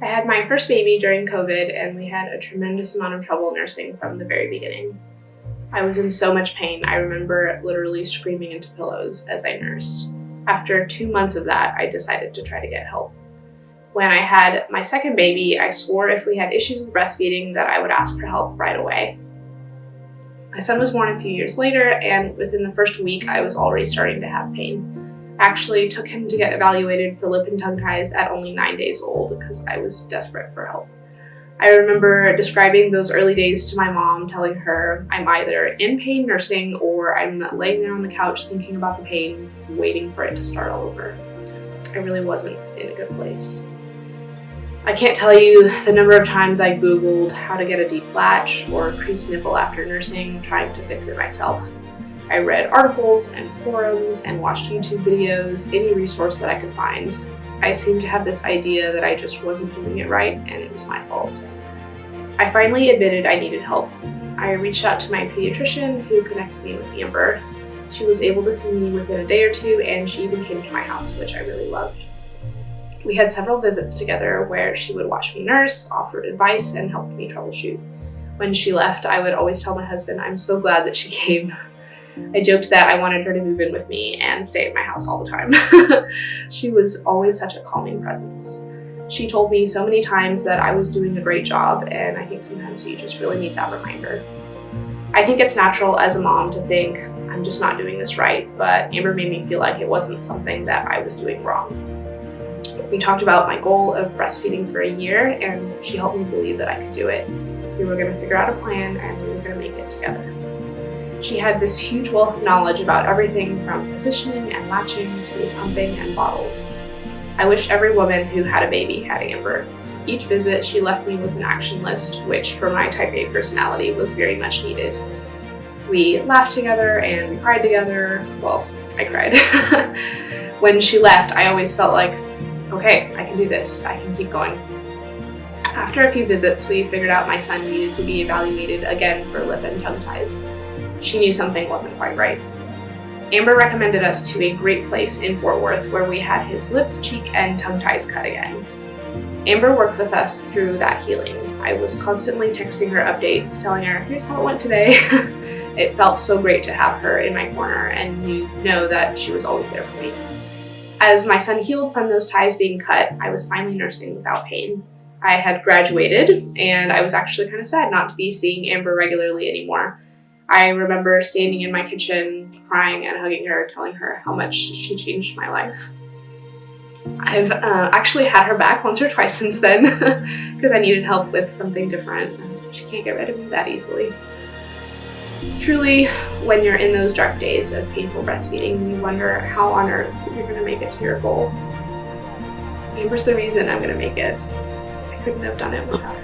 I had my first baby during COVID, and we had a tremendous amount of trouble nursing from the very beginning. I was in so much pain. I remember literally screaming into pillows as I nursed. After 2 months of that, I decided to try to get help. When I had my second baby, I swore if we had issues with breastfeeding that I would ask for help right away. My son was born a few years later, and within the first week, I was already starting to have pain. I actually took him to get evaluated for lip and tongue ties at only 9 days old because I was desperate for help. I remember describing those early days to my mom, telling her I'm either in pain nursing or I'm laying there on the couch thinking about the pain, waiting for it to start all over. I really wasn't in a good place. I can't tell you the number of times I Googled how to get a deep latch or creased nipple after nursing, trying to fix it myself. I read articles and forums and watched YouTube videos, any resource that I could find. I seemed to have this idea that I just wasn't doing it right and it was my fault. I finally admitted I needed help. I reached out to my pediatrician who connected me with Amber. She was able to see me within a day or two, and she even came to my house, which I really loved. We had several visits together where she would watch me nurse, offer advice, and help me troubleshoot. When she left, I would always tell my husband I'm so glad that she came. I joked that I wanted her to move in with me and stay at my house all the time. She was always such a calming presence. She told me so many times that I was doing a great job, and I think sometimes you just really need that reminder. I think it's natural as a mom to think, I'm just not doing this right, but Amber made me feel like it wasn't something that I was doing wrong. We talked about my goal of breastfeeding for a year, and she helped me believe that I could do it. We were going to figure out a plan, and we were going to make it together. She had this huge wealth of knowledge about everything from positioning and latching to pumping and bottles. I wish every woman who had a baby had Amber. Each visit, she left me with an action list, which for my type A personality was very much needed. We laughed together and we cried together. Well, I cried. When she left, I always felt like, okay, I can do this. I can keep going. After a few visits, we figured out my son needed to be evaluated again for lip and tongue ties. She knew something wasn't quite right. Amber recommended us to a great place in Fort Worth where we had his lip, cheek, and tongue ties cut again. Amber worked with us through that healing. I was constantly texting her updates, telling her, here's how it went today. It felt so great to have her in my corner and know that she was always there for me. As my son healed from those ties being cut, I was finally nursing without pain. I had graduated, and I was actually kind of sad not to be seeing Amber regularly anymore. I remember standing in my kitchen, crying and hugging her, telling her how much she changed my life. I've actually had her back once or twice since then because I needed help with something different. She can't get rid of me that easily. Truly, when you're in those dark days of painful breastfeeding, you wonder how on earth you're going to make it to your goal. Amber's the reason I'm going to make it. I couldn't have done it without her.